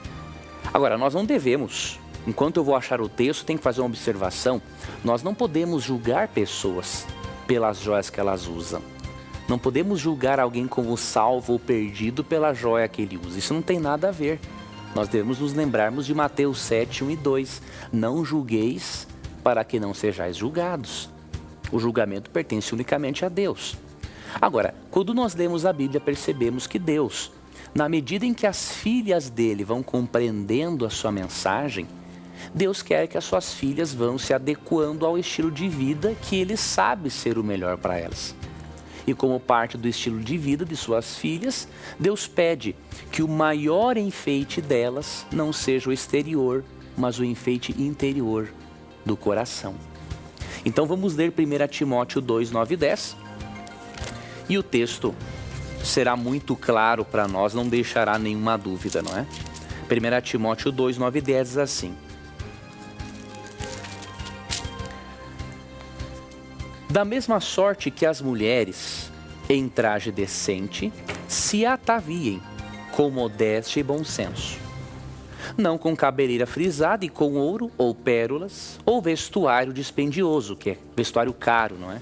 Agora, nós não devemos, enquanto eu vou achar o texto, tem que fazer uma observação, nós não podemos julgar pessoas pelas joias que elas usam. Não podemos julgar alguém como salvo ou perdido pela joia que ele usa. Isso não tem nada a ver. Nós devemos nos lembrarmos de Mateus 7, 1 e 2. Não julgueis para que não sejais julgados. O julgamento pertence unicamente a Deus. Agora, quando nós lemos a Bíblia, percebemos que Deus, na medida em que as filhas dele vão compreendendo a sua mensagem, Deus quer que as suas filhas vão se adequando ao estilo de vida que ele sabe ser o melhor para elas. E como parte do estilo de vida de suas filhas, Deus pede que o maior enfeite delas não seja o exterior, mas o enfeite interior do coração. Então vamos ler 1 Timóteo 2, 9 e 10. E o texto será muito claro para nós, não deixará nenhuma dúvida, não é? 1 Timóteo 2, 9 e 10 diz assim: da mesma sorte que as mulheres em traje decente, se ataviem com modéstia e bom senso, não com cabeleira frisada e com ouro ou pérolas, ou vestuário dispendioso, que é vestuário caro, não é?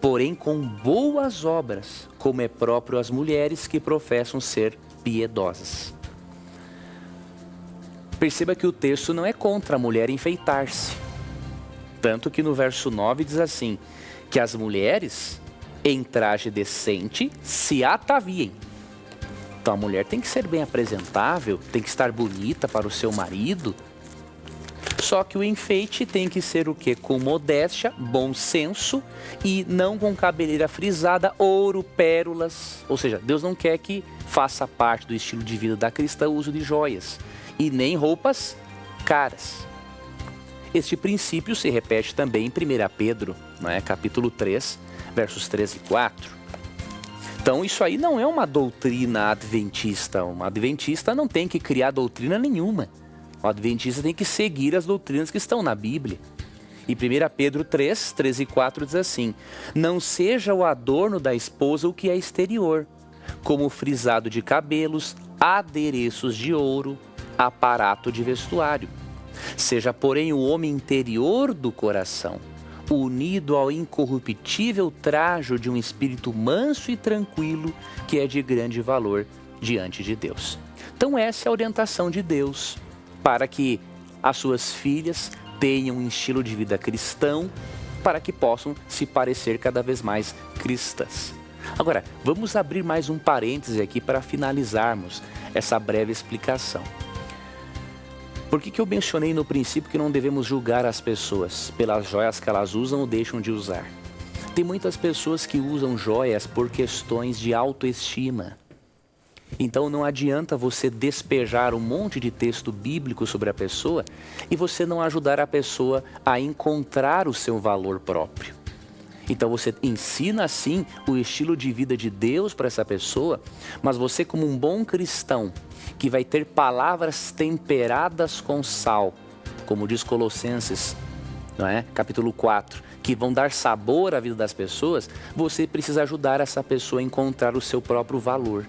Porém com boas obras, como é próprio às mulheres que professam ser piedosas. Perceba que o texto não é contra a mulher enfeitar-se. Tanto que no verso 9 diz assim, que as mulheres, em traje decente, se ataviem. Então a mulher tem que ser bem apresentável, tem que estar bonita para o seu marido. Só que o enfeite tem que ser o quê? Com modéstia, bom senso e não com cabeleira frisada, ouro, pérolas. Ou seja, Deus não quer que faça parte do estilo de vida da cristã o uso de joias e nem roupas caras. Este princípio se repete também em 1 Pedro, não é? Capítulo 3, versos 3 e 4. Então isso aí não é uma doutrina adventista. Um adventista não tem que criar doutrina nenhuma. O adventista tem que seguir as doutrinas que estão na Bíblia. E 1 Pedro 3, 3 e 4 diz assim, não seja o adorno da esposa o que é exterior, como o frisado de cabelos, adereços de ouro, aparato de vestuário. Seja, porém, o homem interior do coração, unido ao incorruptível trajo de um espírito manso e tranquilo, que é de grande valor diante de Deus. Então essa é a orientação de Deus, para que as suas filhas tenham um estilo de vida cristão, para que possam se parecer cada vez mais cristãs. Agora, vamos abrir mais um parêntese aqui para finalizarmos essa breve explicação. Por que eu mencionei no princípio que não devemos julgar as pessoas pelas joias que elas usam ou deixam de usar? Tem muitas pessoas que usam joias por questões de autoestima. Então não adianta você despejar um monte de texto bíblico sobre a pessoa e você não ajudar a pessoa a encontrar o seu valor próprio. Então você ensina sim o estilo de vida de Deus para essa pessoa, mas você como um bom cristão que vai ter palavras temperadas com sal, como diz Colossenses, não é? Capítulo 4, que vão dar sabor à vida das pessoas, você precisa ajudar essa pessoa a encontrar o seu próprio valor,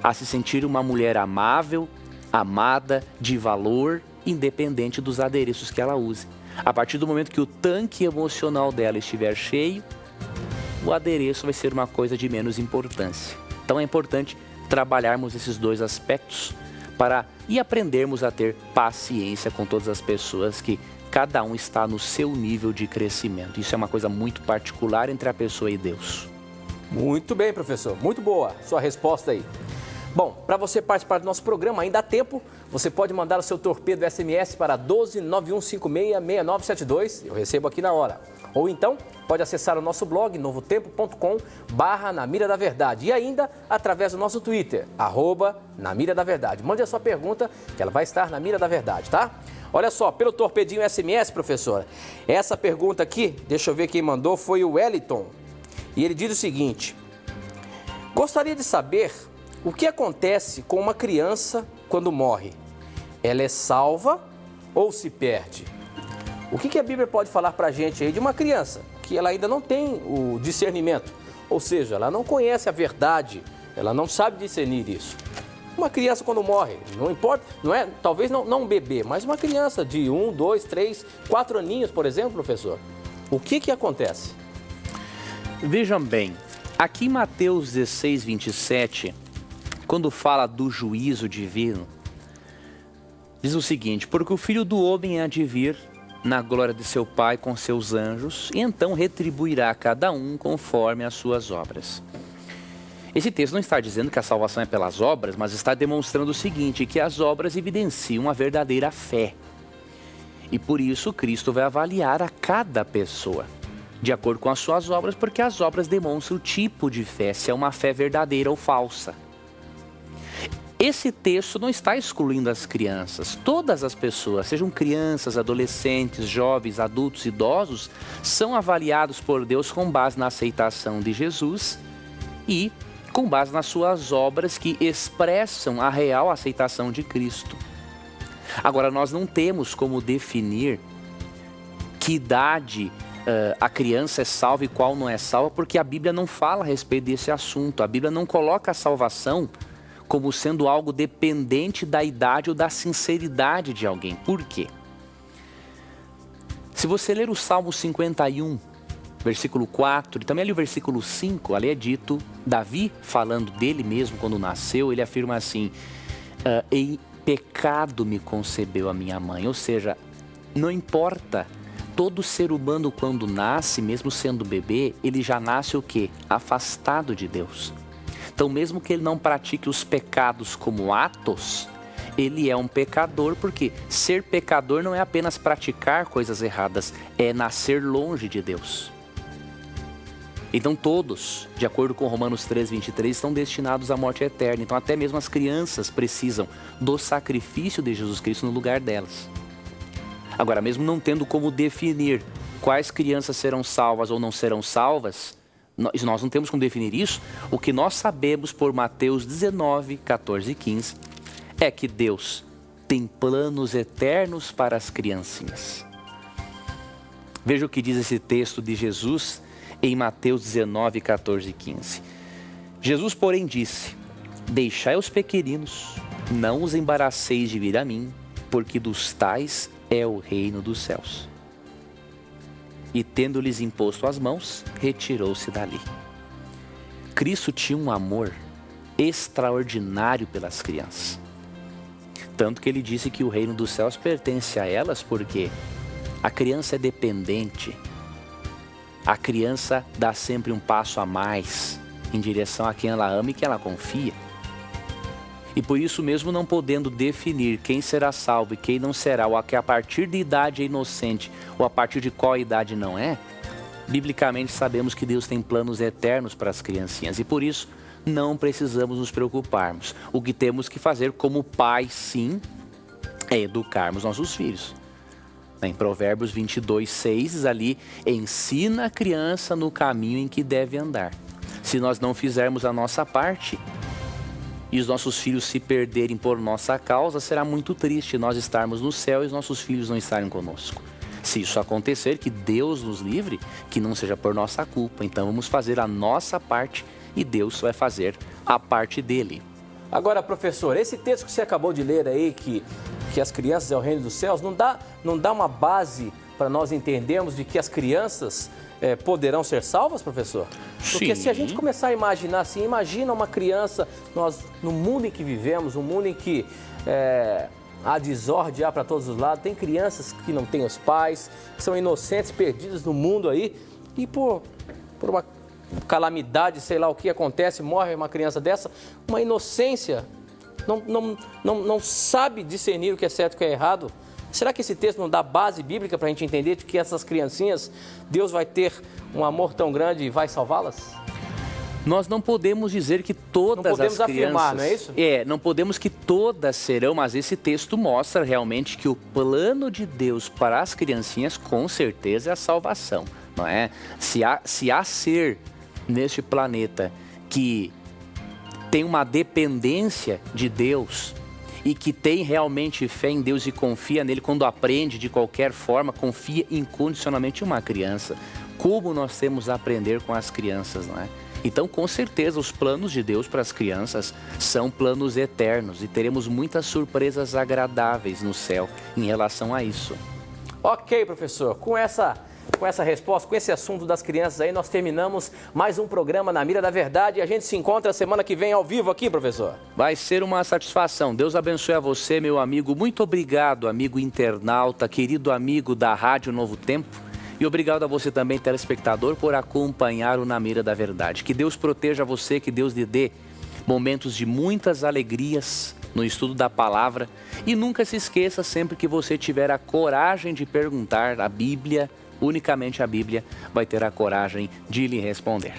a se sentir uma mulher amável, amada, de valor, independente dos adereços que ela use. A partir do momento que o tanque emocional dela estiver cheio, o adereço vai ser uma coisa de menos importância. Então é importante trabalharmos esses dois aspectos e aprendermos a ter paciência com todas as pessoas que cada um está no seu nível de crescimento. Isso é uma coisa muito particular entre a pessoa e Deus. Muito bem, professor. Muito boa sua resposta aí. Bom, para você participar do nosso programa, ainda há tempo, você pode mandar o seu torpedo SMS para 12915669972, eu recebo aqui na hora. Ou então, pode acessar o nosso blog, novotempo.com/Na Mira da Verdade. E ainda, através do nosso Twitter, @Na Mira da Verdade. Mande a sua pergunta, que ela vai estar na Mira da Verdade, tá? Olha só, pelo torpedinho SMS, professora, essa pergunta aqui, deixa eu ver quem mandou, foi o Wellington. E ele diz o seguinte, gostaria de saber o que acontece com uma criança quando morre? Ela é salva ou se perde? O que a Bíblia pode falar para a gente aí de uma criança que ela ainda não tem o discernimento? Ou seja, ela não conhece a verdade, ela não sabe discernir isso. Uma criança quando morre, não importa, não é, talvez não um bebê, mas uma criança de 1, 2, 3, 4 aninhos, por exemplo, professor. O que acontece? Vejam bem, aqui em Mateus 16, 27... quando fala do juízo divino, diz o seguinte, porque o Filho do Homem há de vir na glória de seu Pai com seus anjos, e então retribuirá a cada um conforme as suas obras. Esse texto não está dizendo que a salvação é pelas obras, mas está demonstrando o seguinte, que as obras evidenciam a verdadeira fé. E por isso Cristo vai avaliar a cada pessoa, de acordo com as suas obras, porque as obras demonstram o tipo de fé, se é uma fé verdadeira ou falsa. Esse texto não está excluindo as crianças. Todas as pessoas, sejam crianças, adolescentes, jovens, adultos, idosos, são avaliados por Deus com base na aceitação de Jesus e com base nas suas obras que expressam a real aceitação de Cristo. Agora, nós não temos como definir que idade a criança é salva e qual não é salva, porque a Bíblia não fala a respeito desse assunto. A Bíblia não coloca a salvação como sendo algo dependente da idade ou da sinceridade de alguém. Por quê? Se você ler o Salmo 51, versículo 4, e também ali o versículo 5, ali é dito, Davi falando dele mesmo quando nasceu, ele afirma assim, em pecado me concebeu a minha mãe. Ou seja, não importa, todo ser humano quando nasce, mesmo sendo bebê, ele já nasce o quê? Afastado de Deus. Então mesmo que ele não pratique os pecados como atos, ele é um pecador, porque ser pecador não é apenas praticar coisas erradas, é nascer longe de Deus. Então todos, de acordo com Romanos 3:23, estão destinados à morte eterna. Então até mesmo as crianças precisam do sacrifício de Jesus Cristo no lugar delas. Agora, mesmo não tendo como definir quais crianças serão salvas ou não serão salvas, nós não temos como definir isso. O que nós sabemos por Mateus 19, 14 e 15 é que Deus tem planos eternos para as criancinhas. Veja o que diz esse texto de Jesus em Mateus 19, 14 e 15. Jesus, porém, disse: deixai os pequeninos, não os embaraceis de vir a mim, porque dos tais é o reino dos céus. E tendo-lhes imposto as mãos, retirou-se dali. Cristo tinha um amor extraordinário pelas crianças. Tanto que ele disse que o reino dos céus pertence a elas, porque a criança é dependente. A criança dá sempre um passo a mais em direção a quem ela ama e quem ela confia. E por isso mesmo, não podendo definir quem será salvo e quem não será, ou a que a partir de idade é inocente, ou a partir de qual idade não é, biblicamente sabemos que Deus tem planos eternos para as criancinhas. E por isso não precisamos nos preocuparmos. O que temos que fazer como pais, sim, é educarmos nossos filhos. Em Provérbios 22:6 diz ali: ensina a criança no caminho em que deve andar. Se nós não fizermos a nossa parte e os nossos filhos se perderem por nossa causa, será muito triste nós estarmos no céu e os nossos filhos não estarem conosco. Se isso acontecer, que Deus nos livre, que não seja por nossa culpa. Então vamos fazer a nossa parte e Deus vai fazer a parte dele. Agora, professor, esse texto que você acabou de ler aí, que as crianças é o reino dos céus, não dá uma base para nós entendermos de que as crianças poderão ser salvas, professor? Porque Sim. se a gente começar a imaginar assim, imagina uma criança, nós no mundo em que vivemos, um mundo em que há desordem para todos os lados, tem crianças que não têm os pais, que são inocentes, perdidos no mundo aí, e por uma calamidade, sei lá o que acontece, morre uma criança dessa, uma inocência, não sabe discernir o que é certo e o que é errado. Será que esse texto não dá base bíblica para a gente entender de que essas criancinhas, Deus vai ter um amor tão grande e vai salvá-las? Nós não podemos dizer que todas as crianças... Não podemos afirmar, não é isso? Não podemos que todas serão, mas esse texto mostra realmente que o plano de Deus para as criancinhas, com certeza, é a salvação, não é? Se há ser neste planeta que tem uma dependência de Deus e que tem realmente fé em Deus e confia nele quando aprende de qualquer forma, confia incondicionalmente em uma criança. Como nós temos a aprender com as crianças, não é? Então, com certeza, os planos de Deus para as crianças são planos eternos e teremos muitas surpresas agradáveis no céu em relação a isso. Ok, professor. Com essa resposta, com esse assunto das crianças aí, nós terminamos mais um programa Na Mira da Verdade. E a gente se encontra semana que vem ao vivo aqui, professor. Vai ser uma satisfação. Deus abençoe a você, meu amigo. Muito obrigado, amigo internauta, querido amigo da Rádio Novo Tempo. E obrigado a você também, telespectador, por acompanhar o Na Mira da Verdade. Que Deus proteja você, que Deus lhe dê momentos de muitas alegrias no estudo da palavra. E nunca se esqueça, sempre que você tiver a coragem de perguntar a Bíblia, unicamente a Bíblia vai ter a coragem de lhe responder.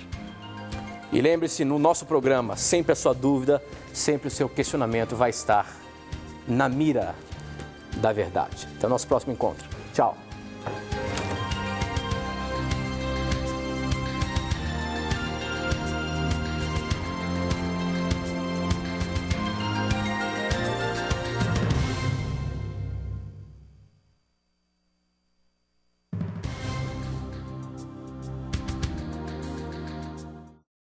E lembre-se, no nosso programa, sempre a sua dúvida, sempre o seu questionamento vai estar na mira da verdade. Até o nosso próximo encontro. Tchau.